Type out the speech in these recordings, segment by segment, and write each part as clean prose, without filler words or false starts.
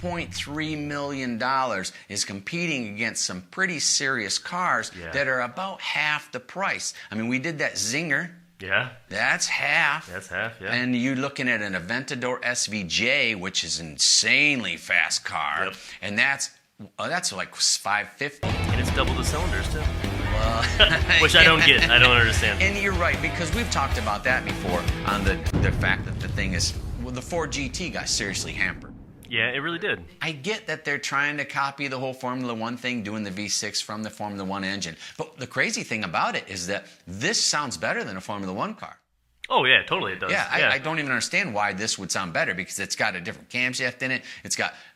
$3.3 million is competing against some pretty serious cars that are about half the price. I mean, we did that Zinger. Yeah. That's half. That's half, yeah. And you're looking at an Aventador SVJ, which is an insanely fast car. Yep. And that's like $550. And it's double the cylinders, too. Well, which I don't get. I don't understand. And you're right, because we've talked about that before on the fact that the thing is, well, the Ford GT got seriously hampered. Yeah, it really did. I get that they're trying to copy the whole Formula One thing, doing the V6 from the Formula One engine. But the crazy thing about it is that this sounds better than a Formula One car. Oh, yeah, totally it does. Yeah, I don't even understand why this would sound better, because it's got a different camshaft in it.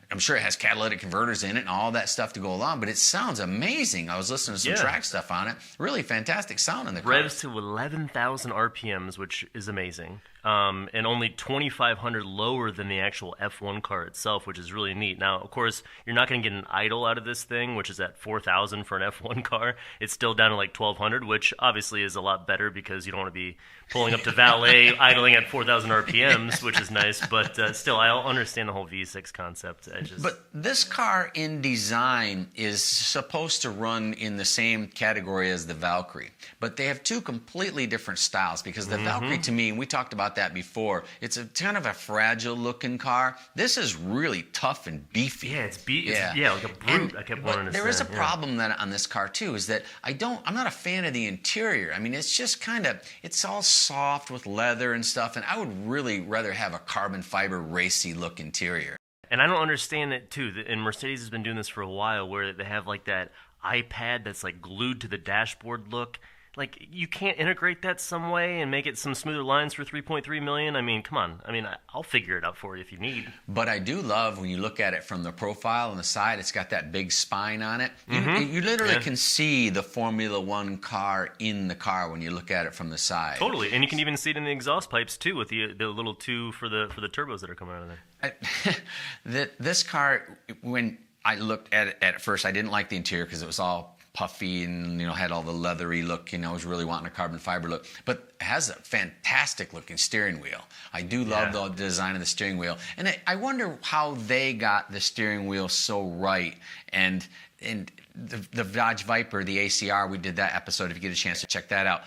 I'm sure it has catalytic converters in it and all that stuff to go along, but it sounds amazing. I was listening to some track stuff on it. Really fantastic sound in the car. Revs to 11,000 RPMs, which is amazing. And only 2,500 lower than the actual F1 car itself, which is really neat. Now, of course, you're not going to get an idle out of this thing, which is at 4,000 for an F1 car. It's still down to like 1,200, which obviously is a lot better because you don't want to be pulling up to valet, idling at 4,000 RPMs, which is nice. But still, I understand the whole V6 concept. But this car in design is supposed to run in the same category as the Valkyrie. But they have two completely different styles, because the Valkyrie, to me, and we talked about that before, it's a kind of a fragile looking car. This is really tough and beefy. Yeah, it's like a brute. I kept wanting to say. There is a problem that on this car too, is that I'm not a fan of the interior. I mean, it's just it's all soft with leather and stuff, and I would really rather have a carbon fiber racy look interior. And I don't understand it too. And Mercedes has been doing this for a while, where they have like that iPad that's like glued to the dashboard look. Like, you can't integrate that some way and make it some smoother lines for $3.3 million? I mean, come on. I mean, I'll figure it out for you if you need. But I do love when you look at it from the profile on the side, it's got that big spine on it. You literally can see the Formula One car in the car when you look at it from the side. Totally. And you can even see it in the exhaust pipes, too, with the little two for the turbos that are coming out of there. This car, when I looked at it at first, I didn't like the interior because it was all puffy and had all the leathery look. I was really wanting a carbon fiber look, but it has a fantastic looking steering wheel. I do love the design of the steering wheel, and I wonder how they got the steering wheel so right. And the Dodge Viper, the ACR, we did that episode. If you get a chance to check that out,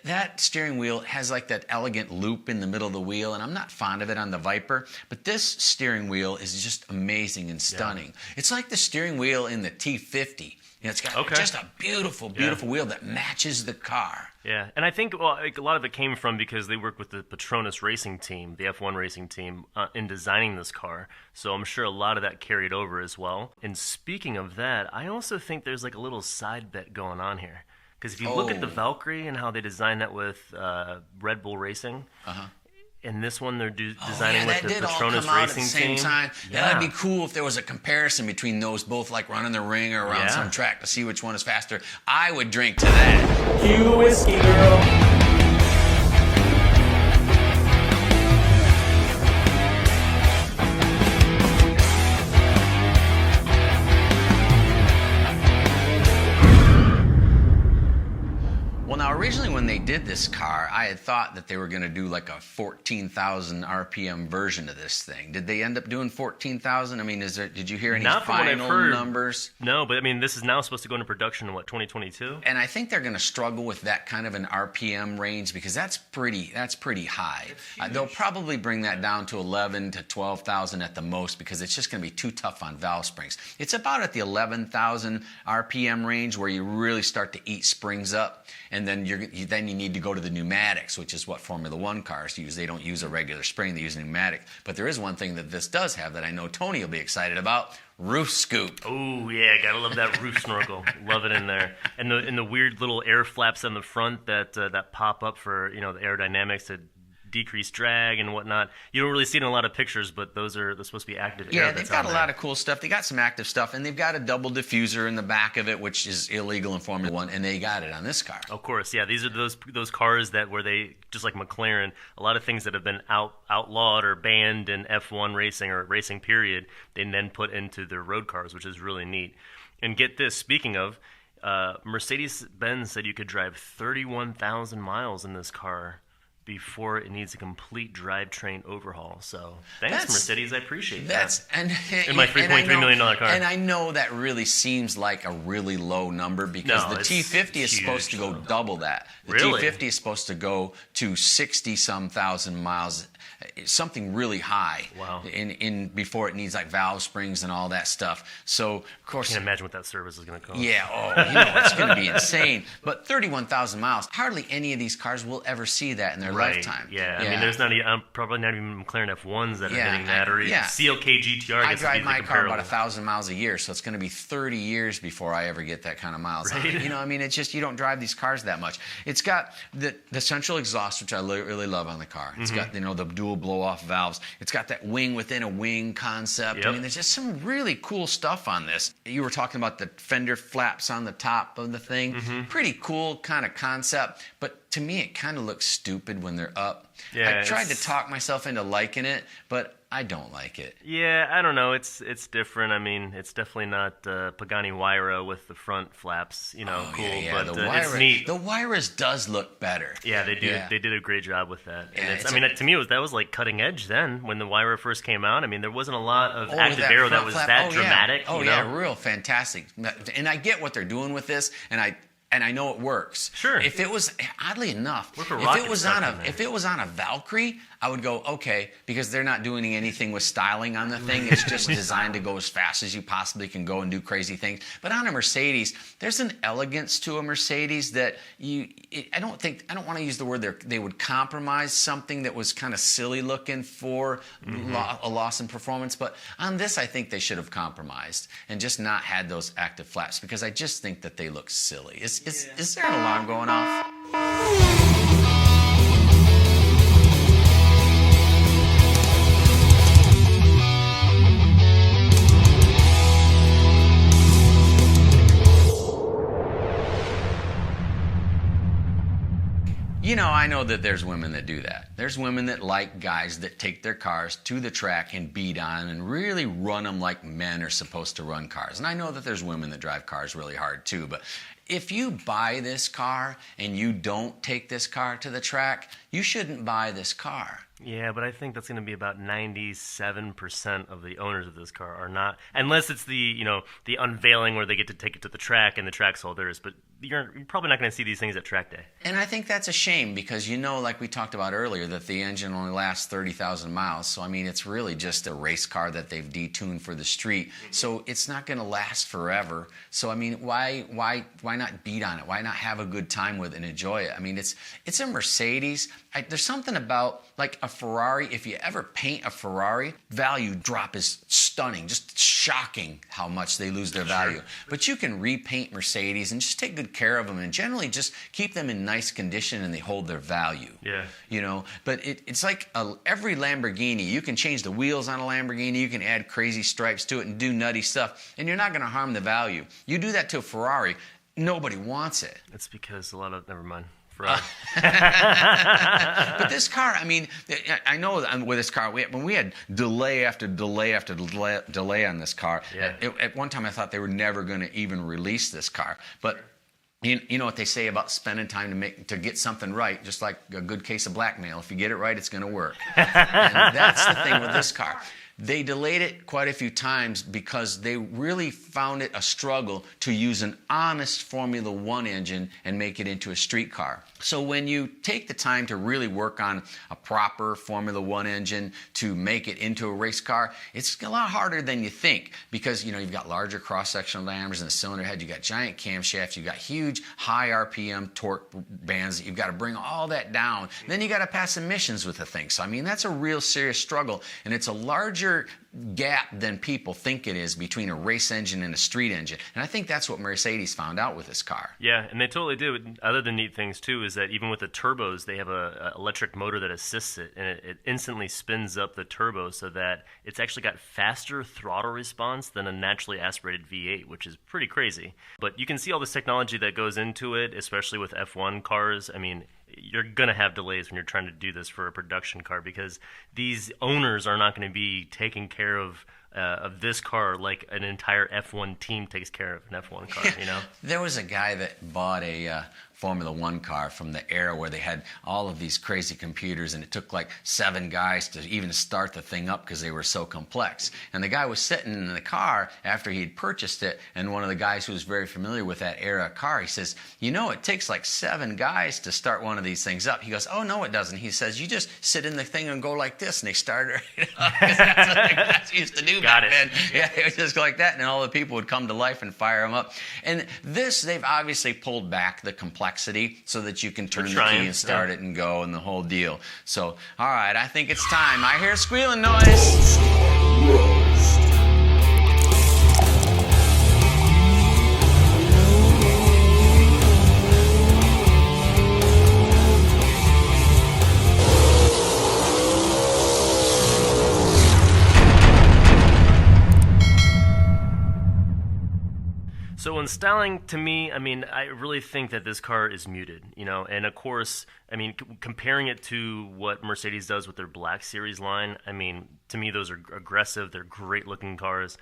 that steering wheel has like that elegant loop in the middle of the wheel, and I'm not fond of it on the Viper, but this steering wheel is just amazing and stunning. Yeah. It's like the steering wheel in the T50. It's got just a beautiful, beautiful wheel that matches the car. Yeah, and I think a lot of it came from because they worked with the Petronas racing team, the F1 racing team, in designing this car. So I'm sure a lot of that carried over as well. And speaking of that, I also think there's like a little side bet going on here. Because if you look at the Valkyrie and how they designed that with Red Bull Racing, and this one they're designing with the Petronas racing team. Time. Yeah, that'd be cool if there was a comparison between those both, like running the ring or around some track to see which one is faster. I would drink to that. Cue the whiskey, girl. Originally, when they did this car, I had thought that they were going to do like a 14,000 RPM version of this thing. Did they end up doing 14,000? I mean, did you hear any final numbers? No, but I mean, this is now supposed to go into production in 2022? And I think they're going to struggle with that kind of an RPM range because that's pretty high. They'll probably bring that down to 11 to 12,000 at the most because it's just going to be too tough on valve springs. It's about at the 11,000 RPM range where you really start to eat springs up, and then you need to go to the pneumatics, which is what Formula One cars use. They don't use a regular spring, they use a pneumatic. But there is one thing that this does have that I know Tony will be excited about: roof scoop. Oh yeah, gotta love that roof snorkel. Love it in there. And the weird little air flaps on the front that pop up for the aerodynamics to decrease drag and whatnot. You don't really see it in a lot of pictures, but they're supposed to be active. Yeah, they've got a lot of cool stuff. They got some active stuff, and they've got a double diffuser in the back of it, which is illegal in Formula One, and they got it on this car. Of course, yeah. These are those cars where they, just like McLaren, a lot of things that have been outlawed or banned in F1 racing or racing period, they then put into their road cars, which is really neat. And get this, speaking of, Mercedes-Benz said you could drive 31,000 miles in this car before it needs a complete drivetrain overhaul. So thanks, Mercedes. I appreciate that. In my $3.3 million car. And I know that really seems like a really low number because the T50 is supposed to go double that. The T50 is supposed to go to 60-some thousand miles, something really high. Wow. In before it needs like valve springs and all that stuff. So of course, I can't imagine what that service is going to cost. Yeah, it's going to be insane. But 31,000 miles, hardly any of these cars will ever see that in their lifetime. Yeah, I mean, there's probably not even McLaren F1s that are hitting that, or CLK GTR. I drive my car about 1,000 miles a year, so it's going to be 30 years before I ever get that kind of miles on it. I mean, it's just you don't drive these cars that much. It's got the central exhaust, which I really love on the car. It's got the dual blow-off valves. It's got that wing within a wing concept. Yep. I mean, there's just some really cool stuff on this. You were talking about the fender flaps on the top of the thing. Pretty cool kind of concept, but to me, it kind of looks stupid when they're up. Yeah, I tried to talk myself into liking it, but I don't like it. Yeah, I don't know. It's different. I mean, it's definitely not Pagani Huayra with the front flaps. Cool. Yeah, but the Huayra, it's neat. The Huayras does look better. Yeah, they do. Yeah. They did a great job with that. Yeah, and to me, that was like cutting edge then when the Huayra first came out. I mean, there wasn't a lot of active aero that was that dramatic. Yeah, real fantastic. And I get what they're doing with this, and I know it works. Sure. If it was, oddly enough, if it was on a Valkyrie, I would go, okay, because they're not doing anything with styling on the thing. It's just designed to go as fast as you possibly can go and do crazy things. But on a Mercedes, there's an elegance to a Mercedes that I don't want to use the word they would compromise something that was kind of silly looking for a loss in performance. But on this, I think they should have compromised and just not had those active flaps because I just think that they look silly. Is there an alarm going off? I know that there's women that do that. There's women that like guys that take their cars to the track and beat on and really run them like men are supposed to run cars. And I know that there's women that drive cars really hard too, but if you buy this car and you don't take this car to the track, you shouldn't buy this car. Yeah, but I think that's going to be about 97% of the owners of this car are not, unless it's the unveiling where they get to take it to the track and the track's all there is. But you're probably not going to see these things at track day. And I think that's a shame because like we talked about earlier, that the engine only lasts 30,000 miles. So I mean, it's really just a race car that they've detuned for the street. So it's not going to last forever. So I mean, why not beat on it? Why not have a good time with it and enjoy it? I mean, it's a Mercedes. There's something about like a Ferrari. If you ever paint a Ferrari, value drop is stunning, just shocking how much they lose their value. Sure. But you can repaint Mercedes and just take good care of them and generally just keep them in nice condition and they hold their value. Yeah. But it's like every Lamborghini, you can change the wheels on a Lamborghini, you can add crazy stripes to it and do nutty stuff, and you're not going to harm the value. You do that to a Ferrari, nobody wants it. It's because never mind. But this car, I mean, I know with this car, when we had delay after delay after delay on this car, at one time I thought they were never going to even release this car. But you know what they say about spending time to get something right, just like a good case of blackmail. If you get it right, it's going to work. And that's the thing with this car. They delayed it quite a few times because they really found it a struggle to use an honest Formula One engine and make it into a street car. So when you take the time to really work on a proper Formula One engine to make it into a race car, it's a lot harder than you think because you've got larger cross-sectional diameters in the cylinder head, you've got giant camshafts, you've got huge high RPM torque bands that you've got to bring all that down. Then you got to pass emissions with the thing. So I mean, that's a real serious struggle, and it's a larger gap than people think it is between a race engine and a street engine. And I think that's what Mercedes found out with this car. Yeah, and they totally do. Other than neat things too is that even with the turbos, they have a electric motor that assists it, and it instantly spins up the turbo so that it's actually got faster throttle response than a naturally aspirated V8, which is pretty crazy. But you can see all this technology that goes into it, especially with F1 cars. I mean, you're going to have delays when you're trying to do this for a production car because these owners are not going to be taking care of this car like an entire F1 team takes care of an F1 car, There was a guy that bought a Formula One car from the era where they had all of these crazy computers, and it took like 7 guys to even start the thing up because they were so complex. And the guy was sitting in the car after he'd purchased it, and one of the guys who was very familiar with that era car, he says, you know, it takes like 7 guys to start one of these things up. He goes, oh, no, it doesn't. He says, you just sit in the thing and go like this, and they started right up. That's what the guys used to do back then. Yeah, it was just like that, and all the people would come to life and fire them up. And this, they've obviously pulled back the complexity so that you can turn the key and start it and go and the whole deal. So, all right, I think it's time. I hear a squealing noise. So in styling, to me, I mean, I really think that this car is muted, you know, and of course, I mean, comparing it to what Mercedes does with their Black Series line, I mean, to me, those are aggressive, they're great-looking cars.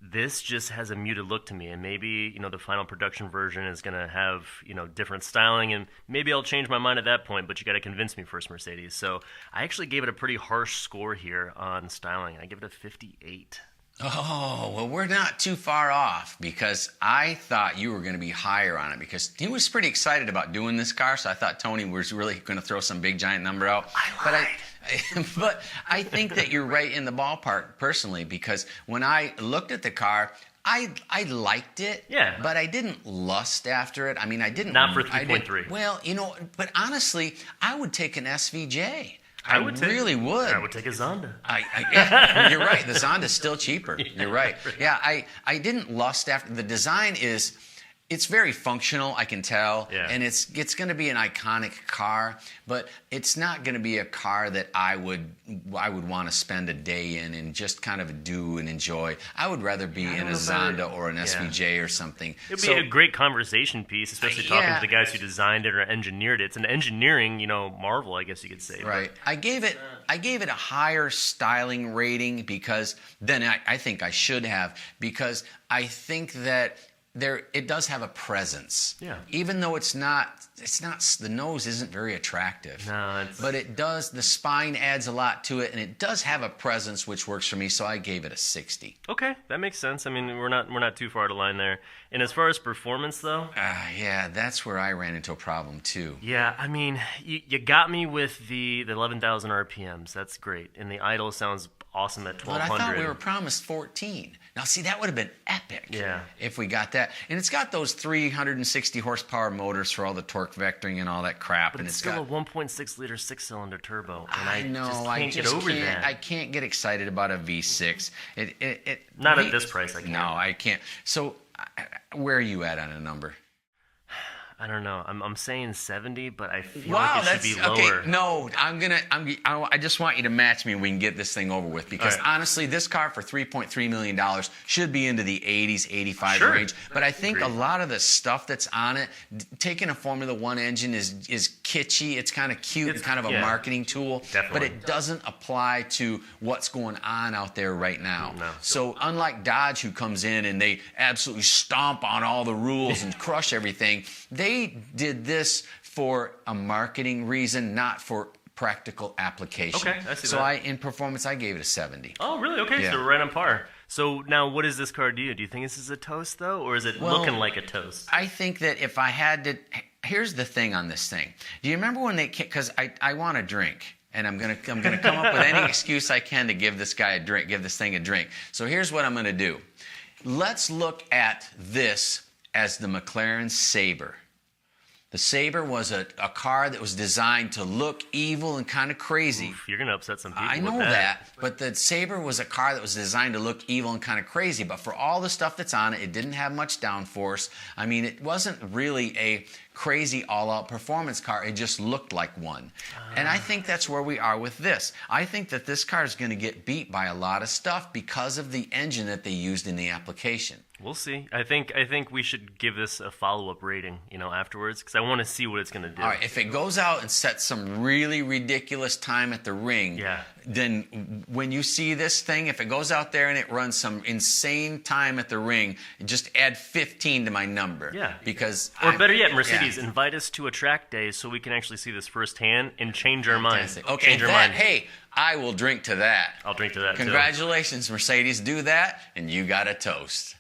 This just has a muted look to me, and maybe, you know, the final production version is going to have, you know, different styling, and maybe I'll change my mind at that point, but you got to convince me first, Mercedes. So I actually gave it a pretty harsh score here on styling. I give it a 58. Oh, well, we're not too far off because I thought you were going to be higher on it because he was pretty excited about doing this car, so I thought Tony was really going to throw some big giant number out. But I think that you're right in the ballpark personally because when I looked at the car, I liked it, but I didn't lust after it. I mean, I didn't. Not for 3.3. Well, you know, but honestly, I would take an SVJ. I really would. I would take a Zonda. Yeah, you're right. The Zonda's still cheaper. You're right. Yeah, I didn't lust after. The design it's very functional, I can tell, and it's going to be an iconic car, but it's not going to be a car that I would want to spend a day in and just kind of do and enjoy. I would rather be in a Zonda or an SVJ or something. It would be a great conversation piece, especially talking to the guys who designed it or engineered it. It's an engineering, you know, marvel, I guess you could say. Right. I gave it a higher styling rating because then I think I should have because I think that it does have a presence. Yeah. Even though it's not the nose isn't very attractive. No, but it does, the spine adds a lot to it and it does have a presence which works for me, so I gave it a 60. Okay, that makes sense. I mean, we're not too far to line there. And as far as performance though? Yeah, that's where I ran into a problem too. Yeah, I mean, you got me with the 11,000 RPMs. That's great. And the idle sounds awesome at 1,200. But I thought we were promised 14. Now, see, that would have been epic if we got that. And it's got those 360 horsepower motors for all the torque vectoring and all that crap. But and it's still a 1.6 liter 6-cylinder turbo. And I know. I just can't get over that. I can't get excited about a V6. Not at this price, I can't. No, I can't. So, where are you at on a number? I don't know. I'm saying 70, but I feel like it should be lower. Okay, no, I just want you to match me and we can get this thing over with because honestly, this car for $3.3 million should be into the 80s, 85 range. But I think a lot of the stuff that's on it, taking a Formula One engine is kitschy. It's kind of cute and kind of a marketing tool. Definitely. But it doesn't apply to what's going on out there right now. No. So unlike Dodge, who comes in and they absolutely stomp on all the rules and crush everything, they did this for a marketing reason, not for practical application. Okay, I see that. In performance, I gave it a 70. Oh, really? Okay, so we're right on par. So now what does this car do? Do you think this is a toast, though? Or is it looking like a toast? I think that if I had to... Here's the thing on this thing. Do you remember when they... Because I want a drink. And I'm gonna come up with any excuse I can to give this guy a drink, give this thing a drink. So here's what I'm going to do. Let's look at this as the McLaren Sabre. The Sabre was a car that was designed to look evil and kind of crazy. Oof, you're going to upset some people I know that, but the Sabre was a car that was designed to look evil and kind of crazy. But for all the stuff that's on it, it didn't have much downforce. I mean, it wasn't really a crazy all-out performance car. It just looked like one. And I think that's where we are with this. I think that this car is going to get beat by a lot of stuff because of the engine that they used in the application. We'll see. I think we should give this a follow-up rating, afterwards, because I want to see what it's going to do. All right, if it goes out and sets some really ridiculous time at the ring, then when you see this thing, if it goes out there and it runs some insane time at the ring, just add 15 to my number. Yeah. Because better yet, Mercedes, invite us to a track day so we can actually see this firsthand and change our mind. Okay, change our mind. hey, I will drink to that. I'll drink to that, Congratulations, Mercedes. Do that, and you got a toast.